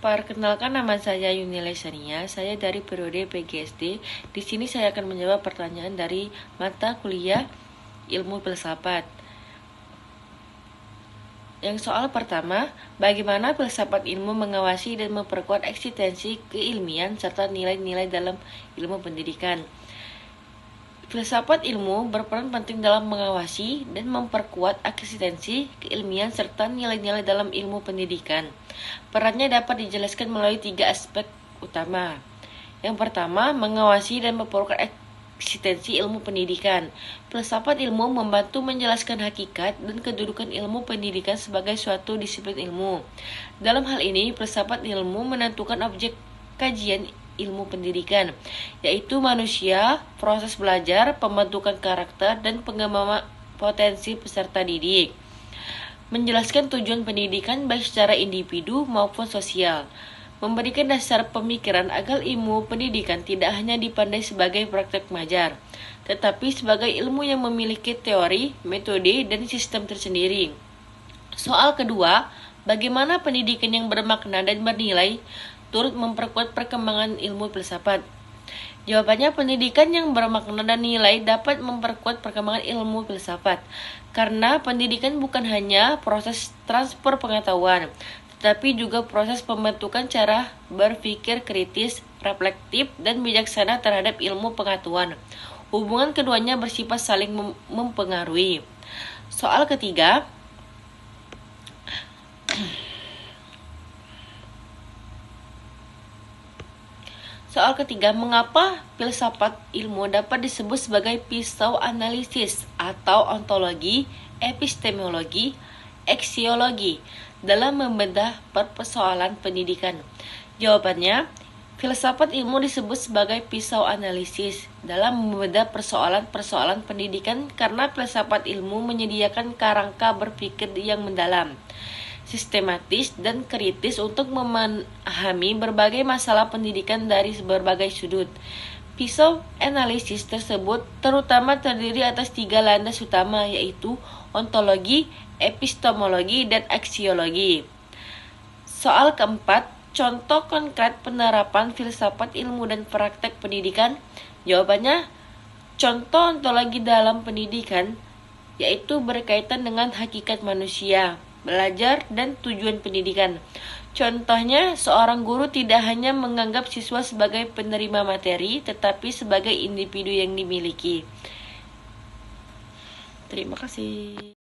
Perkenalkan, nama saya Yuni Lesania. Saya dari periode PGSD. Di sini saya akan menjawab pertanyaan dari mata kuliah Ilmu Filsafat. Yang soal pertama, bagaimana filsafat ilmu mengawasi dan memperkuat eksistensi keilmian serta nilai-nilai dalam ilmu pendidikan? Filsafat ilmu berperan penting dalam mengawasi dan memperkuat eksistensi keilmian serta nilai-nilai dalam ilmu pendidikan. Perannya dapat dijelaskan melalui 3 aspek utama. Yang pertama, mengawasi dan memperkuat eksistensi ilmu pendidikan. Filsafat ilmu membantu menjelaskan hakikat dan kedudukan ilmu pendidikan sebagai suatu disiplin ilmu. Dalam hal ini, filsafat ilmu menentukan objek kajian ilmu pendidikan, yaitu manusia, proses belajar, pembentukan karakter, dan pengembangan potensi peserta didik. Menjelaskan tujuan pendidikan baik secara individu maupun sosial. Memberikan dasar pemikiran agar ilmu pendidikan tidak hanya dipandai sebagai praktek mengajar, tetapi sebagai ilmu yang memiliki teori, metode, dan sistem tersendiri. Soal kedua, bagaimana pendidikan yang bermakna dan bernilai turut memperkuat perkembangan ilmu filsafat? Jawabannya, pendidikan yang bermakna dan nilai dapat memperkuat perkembangan ilmu filsafat, karena pendidikan bukan hanya proses transfer pengetahuan, tetapi juga proses pembentukan cara berpikir kritis, reflektif, dan bijaksana terhadap ilmu pengetahuan. Hubungan keduanya bersifat saling mempengaruhi. Soal ketiga, mengapa filsafat ilmu dapat disebut sebagai pisau analisis atau ontologi, epistemologi, aksiologi dalam membedah persoalan pendidikan? Jawabannya, filsafat ilmu disebut sebagai pisau analisis dalam membedah persoalan-persoalan pendidikan karena filsafat ilmu menyediakan kerangka berpikir yang mendalam, sistematis, dan kritis untuk memahami berbagai masalah pendidikan dari berbagai sudut. Pisau analisis tersebut terutama terdiri atas 3 landas utama, yaitu ontologi, epistemologi, dan aksiologi. Soal keempat, contoh konkret penerapan filsafat ilmu dan praktek pendidikan. Jawabannya, contoh ontologi dalam pendidikan yaitu berkaitan dengan hakikat manusia, belajar, dan tujuan pendidikan. Contohnya, seorang guru tidak hanya menganggap siswa sebagai penerima materi, tetapi sebagai individu yang dimiliki. Terima kasih.